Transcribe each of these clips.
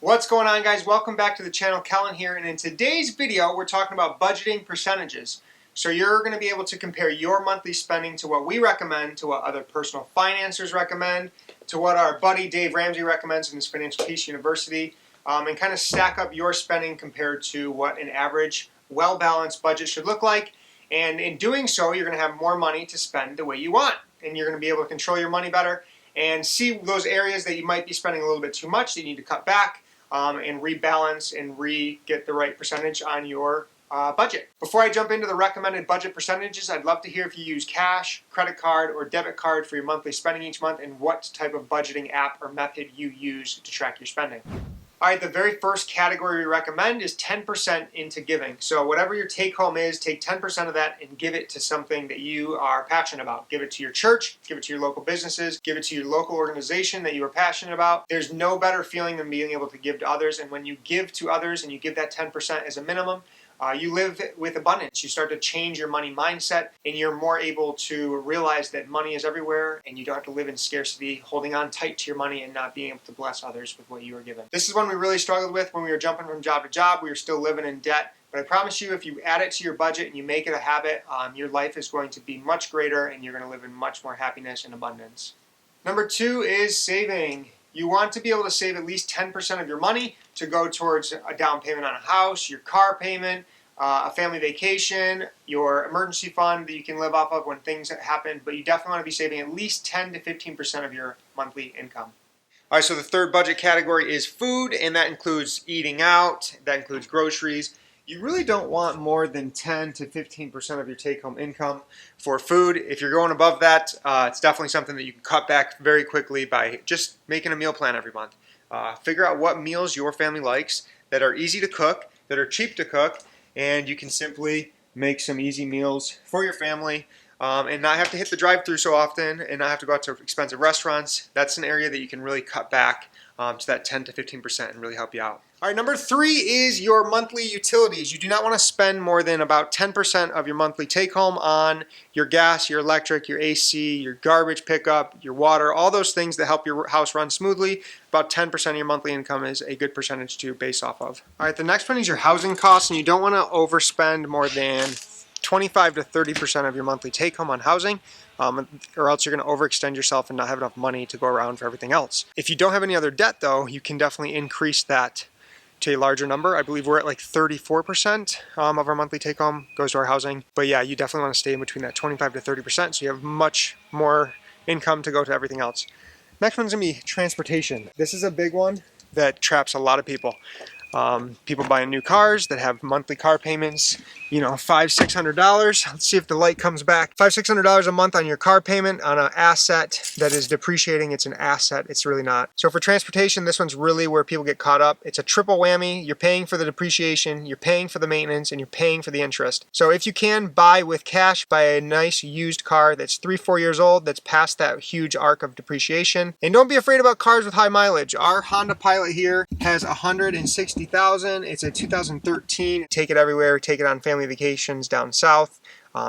What's going on, guys? Welcome back to the channel. Kellen here, and in today's video we're talking about budgeting percentages. So you're going to be able to compare your monthly spending to what we recommend, to what other personal financiers recommend, to what our buddy Dave Ramsey recommends in his Financial Peace University, and kind of stack up your spending compared to what an average, well-balanced budget should look like. And in doing so, you're going to have more money to spend the way you want, and you're going to be able to control your money better and see those areas that you might be spending a little bit too much that you need to cut back, and rebalance and get the right percentage on your budget. Before I jump into the recommended budget percentages, I'd love to hear if you use cash, credit card, or debit card for your monthly spending each month, and what type of budgeting app or method you use to track your spending. All right, the very first category we recommend is 10% into giving. So whatever your take home is, take 10% of that and give it to something that you are passionate about. Give it to your church, give it to your local businesses, give it to your local organization that you are passionate about. There's no better feeling than being able to give to others. And when you give to others and you give that 10% as a minimum, you live with abundance. You start to change your money mindset, and you're more able to realize that money is everywhere, and you don't have to live in scarcity, holding on tight to your money and not being able to bless others with what you were given. This is one we really struggled with when we were jumping from job to job. We were still living in debt. But I promise you, if you add it to your budget and you make it a habit, your life is going to be much greater, and you're going to live in much more happiness and abundance. Number 2 is saving. You want to be able to save at least 10% of your money to go towards a down payment on a house, your car payment, a family vacation, your emergency fund that you can live off of when things happen, but you definitely want to be saving at least 10 to 15% of your monthly income. All right, so the third budget category is food, and that includes eating out, that includes groceries. You really don't want more than 10 to 15% of your take-home income for food. If you're going above that, it's definitely something that you can cut back very quickly by just making a meal plan every month. Figure out what meals your family likes that are easy to cook, that are cheap to cook, and you can simply make some easy meals for your family and not have to hit the drive-thru so often and not have to go out to expensive restaurants. That's an area that you can really cut back to that 10 to 15% and really help you out. All right, number 3 is your monthly utilities. You do not want to spend more than about 10% of your monthly take-home on your gas, your electric, your AC, your garbage pickup, your water, all those things that help your house run smoothly. About 10% of your monthly income is a good percentage to base off of. All right, the next one is your housing costs, and you don't want to overspend more than 25 to 30% of your monthly take-home on housing, or else you're going to overextend yourself and not have enough money to go around for everything else. If you don't have any other debt, though, you can definitely increase that to a larger number. I believe we're at like 34% of our monthly take-home goes to our housing. But yeah, you definitely want to stay in between that 25 to 30%, so you have much more income to go to everything else. Next one's going to be transportation. This is a big one that traps a lot of people. People buying new cars that have monthly car payments, $500-$600. Let's see if the light comes back. $500-$600 a month on your car payment on an asset that is depreciating. It's an asset. It's really not. So for transportation, this one's really where people get caught up. It's a triple whammy. You're paying for the depreciation, you're paying for the maintenance, and you're paying for the interest. So if you can buy with cash, buy a nice used car that's 3-4 years old, that's past that huge arc of depreciation. And don't be afraid about cars with high mileage. Our Honda Pilot here has 160,000. It's a 2013. Take it everywhere. Take it on family vacations down south.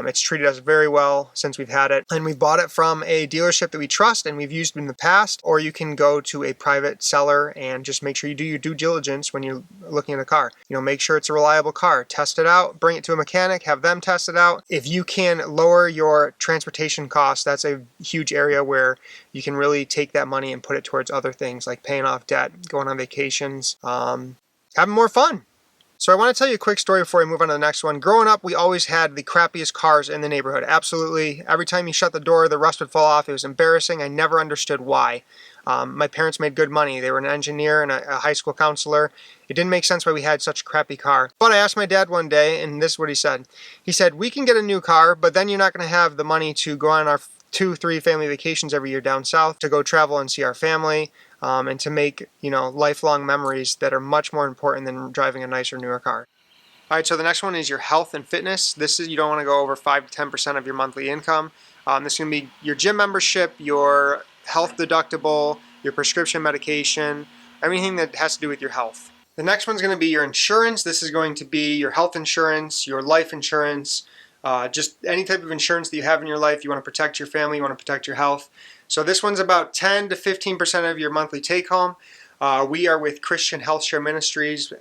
It's treated us very well since we've had it, and we bought it from a dealership that we trust and we've used in the past. Or you can go to a private seller and just make sure you do your due diligence when you're looking at a car. Make sure it's a reliable car. Test it out, bring it to a mechanic, have them test it out. If you can lower your transportation costs, that's a huge area where you can really take that money and put it towards other things like paying off debt, going on vacations, having more fun. So I want to tell you a quick story before I move on to the next one. Growing up, we always had the crappiest cars in the neighborhood. Absolutely. Every time you shut the door, the rust would fall off. It was embarrassing. I never understood why. My parents made good money. They were an engineer and a high school counselor. It didn't make sense why we had such a crappy car. But I asked my dad one day, and this is what he said. He said, we can get a new car, but then you're not going to have the money to go on our 2-3 family vacations every year down south, to go travel and see our family, and to make lifelong memories that are much more important than driving a nicer, newer car. All right, so the next one is your health and fitness. You don't want to go over 5 to 10% of your monthly income. This is going to be your gym membership, your health deductible, your prescription medication, everything that has to do with your health. The next one's going to be your insurance. This is going to be your health insurance, your life insurance, just any type of insurance that you have in your life. You want to protect your family, you want to protect your health. So this one's about 10 to 15% of your monthly take home. We are with Christian Health Share Ministries,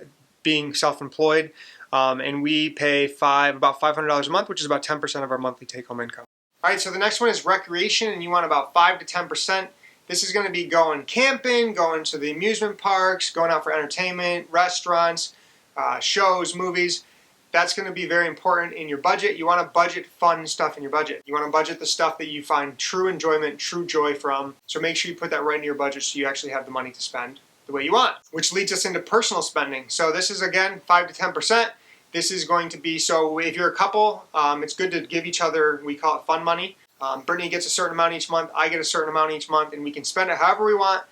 being self-employed, and we pay about $500 a month, which is about 10% of our monthly take-home income. All right, so the next one is recreation, and you want about 5 to 10%. This is going to be going camping, going to the amusement parks, going out for entertainment, restaurants, shows, movies. That's going to be very important in your budget. You want to budget fun stuff in your budget. You want to budget the stuff that you find true enjoyment, true joy from. So make sure you put that right into your budget so you actually have the money to spend the way you want, which leads us into personal spending. So this is, again, 5 to 10%. This is going to be, so if you're a couple, it's good to give each other, we call it fun money. Brittany gets a certain amount each month, I get a certain amount each month, and we can spend it however we want.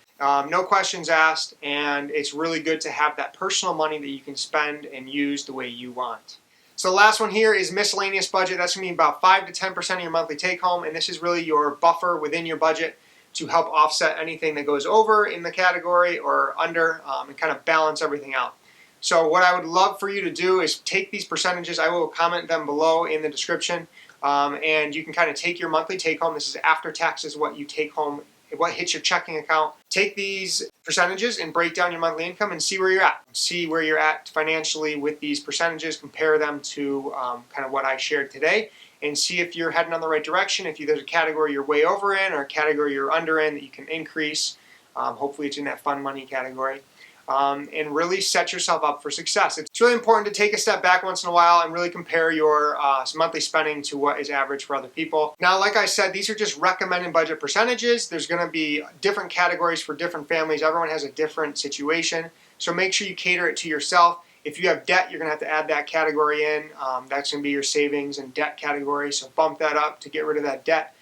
No questions asked, and it's really good to have that personal money that you can spend and use the way you want. So the last one here is miscellaneous budget. That's going to be about 5 to 10% of your monthly take home, and this is really your buffer within your budget to help offset anything that goes over in the category or under, and kind of balance everything out. So what I would love for you to do is take these percentages. I will comment them below in the description, and you can kind of take your monthly take home. This is after taxes, what you take home, what hits your checking account. Take these percentages and break down your monthly income and see where you're at. See where you're at financially with these percentages. Compare them to kind of what I shared today, and see if you're heading on the right direction. If there's a category you're way over in or a category you're under in that you can increase. Hopefully it's in that fun money category. And really set yourself up for success. It's really important to take a step back once in a while and really compare your monthly spending to what is average for other people. Now, like I said, these are just recommended budget percentages. There's going to be different categories for different families. Everyone has a different situation. So make sure you cater it to yourself. If you have debt, you're going to have to add that category in. That's going to be your savings and debt category. So bump that up to get rid of that debt.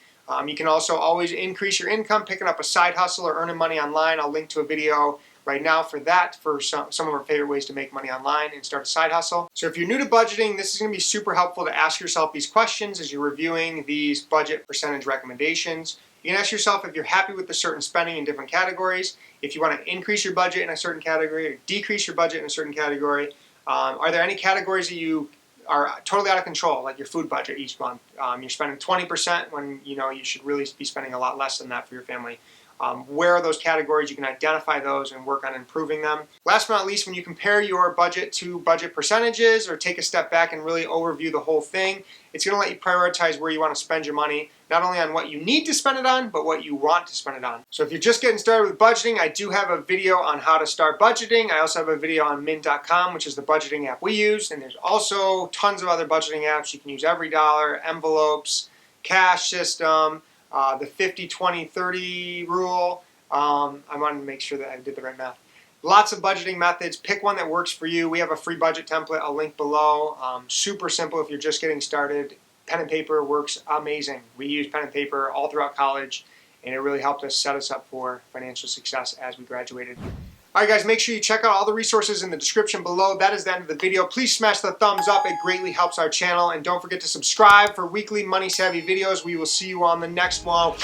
You can also always increase your income, picking up a side hustle or earning money online. I'll link to a video right now for that, for some of our favorite ways to make money online and start a side hustle. So if you're new to budgeting, this is going to be super helpful to ask yourself these questions as you're reviewing these budget percentage recommendations. You can ask yourself if you're happy with the certain spending in different categories, if you want to increase your budget in a certain category or decrease your budget in a certain category. Are there any categories that you are totally out of control, like your food budget each month? You're spending 20% when you should really be spending a lot less than that for your family. Where are those categories? You can identify those and work on improving them. Last but not least, when you compare your budget to budget percentages or take a step back and really overview the whole thing, it's going to let you prioritize where you want to spend your money, not only on what you need to spend it on, but what you want to spend it on. So if you're just getting started with budgeting, I do have a video on how to start budgeting. I also have a video on mint.com, which is the budgeting app we use, and there's also tons of other budgeting apps. You can use EveryDollar, envelopes, cash system, the 50-20-30 rule. I wanted to make sure that I did the right math. Lots of budgeting methods. Pick one that works for you. We have a free budget template. I'll link below. Super simple if you're just getting started. Pen and paper works amazing. We use pen and paper all throughout college, and it really helped us set us up for financial success as we graduated. All right, guys, make sure you check out all the resources in the description below. That is the end of the video. Please smash the thumbs up. It greatly helps our channel. And don't forget to subscribe for weekly money-savvy videos. We will see you on the next one.